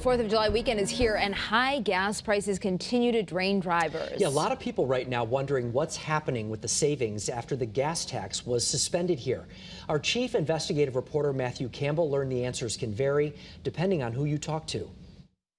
4th of July weekend is here and high gas prices continue to drain drivers. Yeah, a lot of people right now wondering what's happening with the savings after the gas tax was suspended here. Our chief investigative reporter Matthew Campbell learned the answers can vary depending on who you talk to.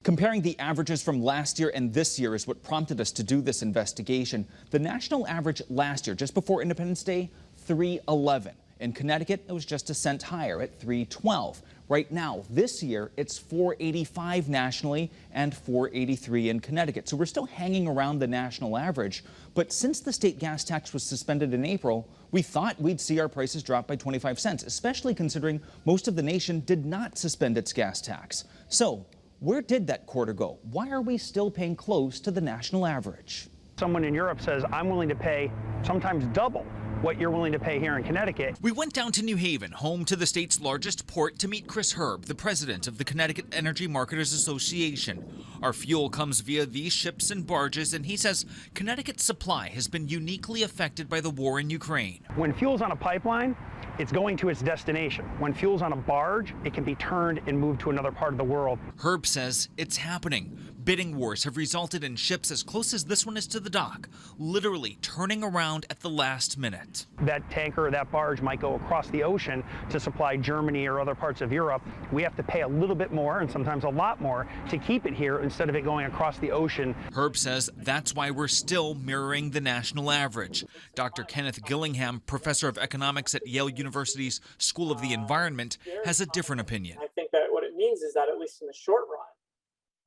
Comparing the averages from last year and this year is what prompted us to do this investigation. The national average last year, just before Independence Day, $3.11. In Connecticut, it was just a cent higher at $3.12. Right now, this year, it's $4.85 nationally and $4.83 in Connecticut. So we're still hanging around the national average. But since the state gas tax was suspended in April, we thought we'd see our prices drop by 25 cents, especially considering most of the nation did not suspend its gas tax. So where did that quarter go? Why are we still paying close to the national average? Someone in Europe says, I'm willing to pay sometimes double what you're willing to pay here in Connecticut. We went down to New Haven, home to the state's largest port, to meet Chris Herb, the president of the Connecticut Energy Marketers Association. Our fuel comes via these ships and barges, and he says Connecticut's supply has been uniquely affected by the war in Ukraine. When fuel's on a pipeline, it's going to its destination. When fuel's on a barge, it can be turned and moved to another part of the world. Herb says it's happening. Bidding wars have resulted in ships as close as this one is to the dock, literally turning around at the last minute. That tanker or that barge might go across the ocean to supply Germany or other parts of Europe. We have to pay a little bit more and sometimes a lot more to keep it here instead of it going across the ocean. Herb says that's why we're still mirroring the national average. Dr. Kenneth Gillingham, professor of economics at Yale University's School of the Environment, has a different opinion. I think that what it means is that at least in the short run,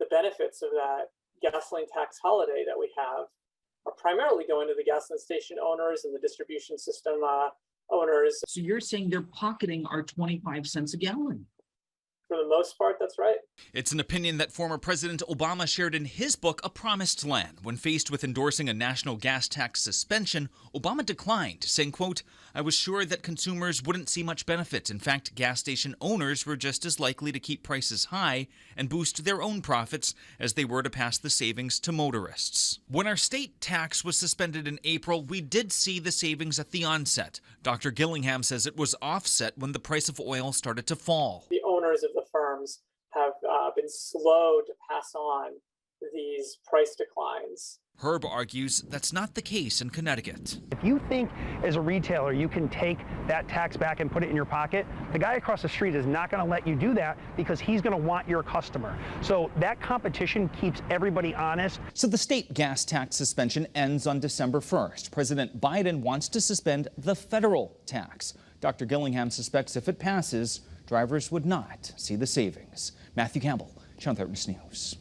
the benefits of that gasoline tax holiday that we have are primarily going to the gasoline station owners and the distribution system owners. So you're saying they're pocketing our 25 cents a gallon? For the most part, that's right. It's an opinion that former President Obama shared in his book, A Promised Land. When faced with endorsing a national gas tax suspension, Obama declined, saying, quote, I was sure that consumers wouldn't see much benefit. In fact, gas station owners were just as likely to keep prices high and boost their own profits as they were to pass the savings to motorists. When our state tax was suspended in April, we did see the savings at the onset. Dr. Gillingham says it was offset when the price of oil started to fall. The owners of the firms have been slow to pass on these price declines. Herb argues that's not the case in Connecticut. If you think as a retailer you can take that tax back and put it in your pocket, the guy across the street is not going to let you do that because he's going to want your customer. So that competition keeps everybody honest. So the state gas tax suspension ends on December 1st. President Biden wants to suspend the federal tax. Dr. Gillingham suspects if it passes, drivers would not see the savings. Matthew Campbell, Channel 13 News.